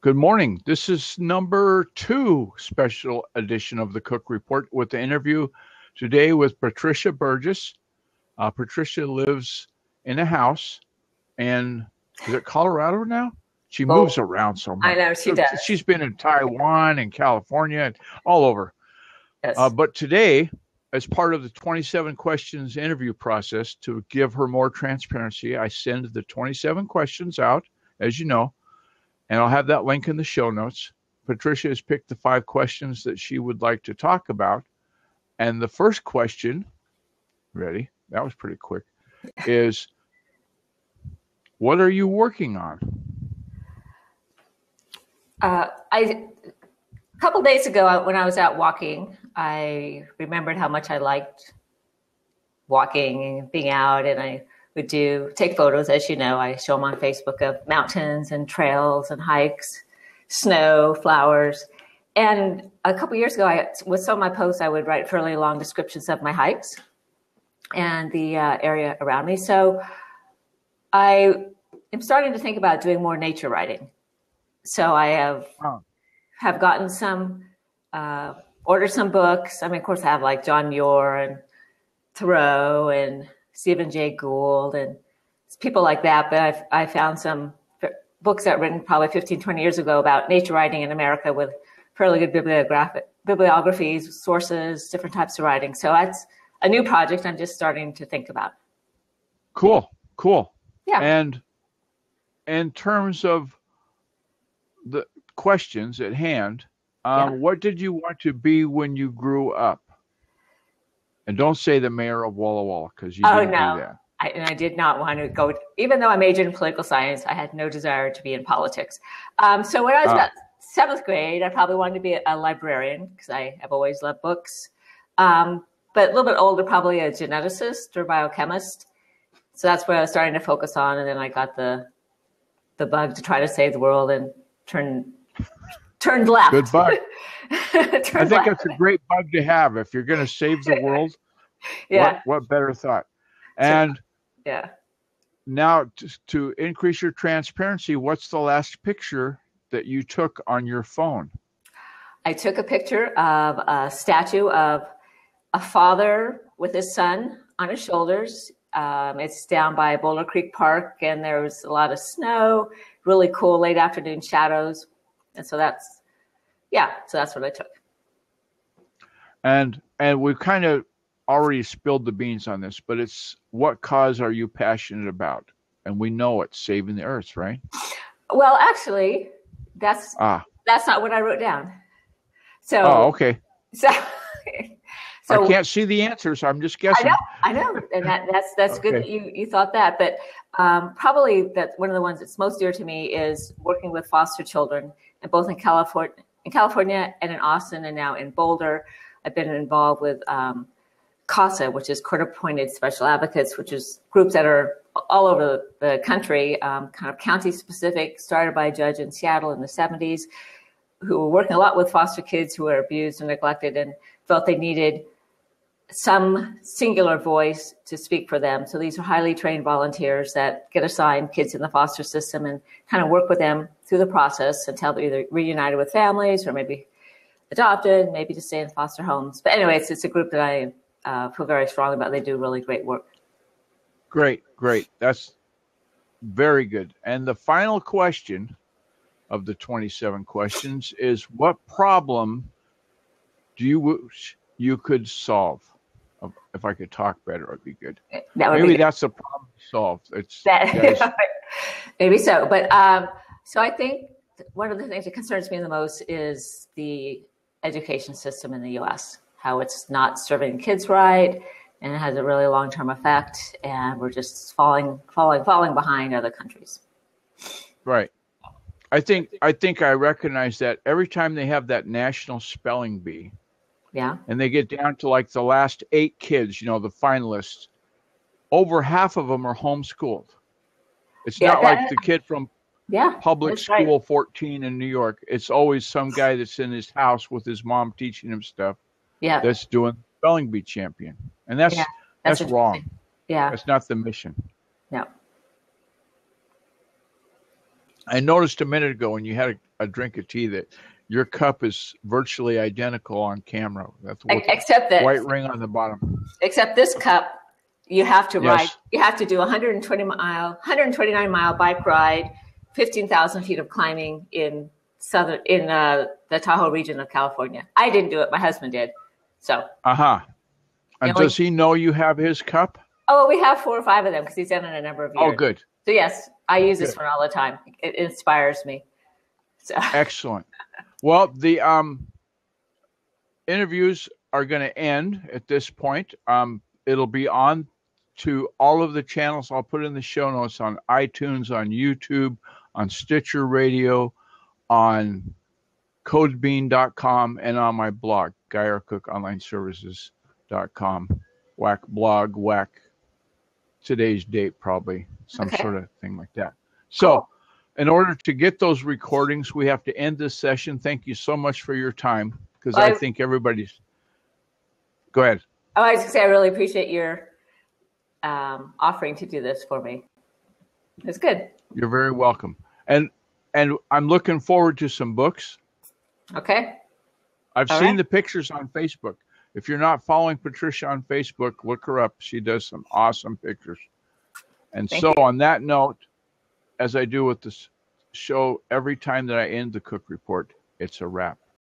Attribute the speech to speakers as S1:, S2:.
S1: Good morning. This is number 2 special edition of the Cook Report with the interview today with Patricia Burgess. Patricia lives in a house in, is it Colorado now? She moves around so much.
S2: I know she does.
S1: She's been in Taiwan and California and all over.
S2: Yes.
S1: But today, as part of the 27 questions interview process, to give her more transparency, I send the 27 questions out, as you know, and I'll have that link in the show notes. Patricia has picked the 5 questions that she would like to talk about. And the first question, ready? That was pretty quick, is what are you working on?
S2: A couple days ago, when I was out walking, I remembered how much I liked walking and being out, and I would take photos. As you know, I show them on Facebook of mountains and trails and hikes, snow, flowers. And a couple years ago, with some of my posts, I would write fairly long descriptions of my hikes and the area around me. So I am starting to think about doing more nature writing. So I have gotten ordered some books. I mean, of course, I have like John Muir and Thoreau and Stephen Jay Gould and people like that. But I found some books that were written probably 15, 20 years ago about nature writing in America with fairly good bibliographies, sources, different types of writing. So that's a new project I'm just starting to think about.
S1: Cool.
S2: Yeah.
S1: And in terms of the questions at hand, what did you want to be when you grew up? And don't say the mayor of Walla Walla, because you didn't do that.
S2: I did not want to go, even though I majored in political science, I had no desire to be in politics. So when I was about 7th grade, I probably wanted to be a librarian because I have always loved books. But a little bit older, probably a geneticist or biochemist. So that's what I was starting to focus on. And then I got the bug to try to save the world and turned left.
S1: Good bug. I think that's a great bug to have. If you're going to save the world, what better thought? And now to increase your transparency, what's the last picture that you took on your phone?
S2: I took a picture of a statue of a father with his son on his shoulders. It's down by Boulder Creek Park, and there was a lot of snow, really cool late afternoon shadows. And so that's what I took.
S1: And we've kind of already spilled the beans on this, but it's what cause are you passionate about? And we know it's saving the earth, right?
S2: Well, actually, that's not what I wrote down. So
S1: okay.
S2: So
S1: I can't see the answer, so I'm just guessing.
S2: I know, and that's good that you thought that. But probably that one of the ones that's most dear to me is working with foster children, and both in California and in Austin, and now in Boulder. I've been involved with CASA, which is Court-Appointed Special Advocates, which is groups that are all over the country, kind of county-specific, started by a judge in Seattle in the 70s, who were working a lot with foster kids who were abused and neglected and felt they needed some singular voice to speak for them. So these are highly trained volunteers that get assigned kids in the foster system and kind of work with them through the process until they're either reunited with families or maybe adopted, maybe to stay in foster homes. But anyway, it's a group that I feel very strongly about. They do really great work.
S1: Great. That's very good. And the final question of the 27 questions is, what problem do you wish you could solve? If I could talk better, it would be good. Maybe that's the problem solved.
S2: Maybe so. But so I think one of the things that concerns me the most is the education system in the U.S., how it's not serving kids right, and it has a really long-term effect, and we're just falling behind other countries.
S1: Right. I think I recognize that every time they have that national spelling bee.
S2: Yeah.
S1: And they get down to like the last 8 kids, the finalists, over half of them are homeschooled. It's not like the kid from public school 14 in New York. It's always some guy that's in his house with his mom teaching him stuff.
S2: Yeah.
S1: That's doing spelling bee champion. And that's wrong.
S2: Yeah.
S1: That's not the mission.
S2: No.
S1: I noticed a minute ago when you had a drink of tea that your cup is virtually identical on camera. That's with
S2: except that
S1: white ring on the bottom.
S2: Except this cup, you have to ride.
S1: Yes.
S2: You have to do 129 mile bike ride, 15,000 feet of climbing in the Tahoe region of California. I didn't do it. My husband did. So.
S1: And does he know you have his cup?
S2: Oh, well, we have 4 or 5 of them because he's done it a number of years.
S1: Oh, good.
S2: So yes, I use this one all the time. It inspires me. So.
S1: Excellent. Well, the interviews are going to end at this point. It'll be on to all of the channels. I'll put in the show notes on iTunes, on YouTube, on Stitcher Radio, on codebean.com, and on my blog, GuyRCookOnlineServices.com. Whack blog, whack today's date, probably some sort of thing like that. So in order to get those recordings, we have to end this session. Thank you so much for your time, because I think everybody's... Go ahead.
S2: Oh, I was going to say, I really appreciate your offering to do this for me. It's good.
S1: You're very welcome. And I'm looking forward to some books.
S2: Okay.
S1: I've seen the pictures on Facebook. If you're not following Patricia on Facebook, look her up. She does some awesome pictures. And on that note, as I do with this show, every time that I end the Cook Report, it's a wrap.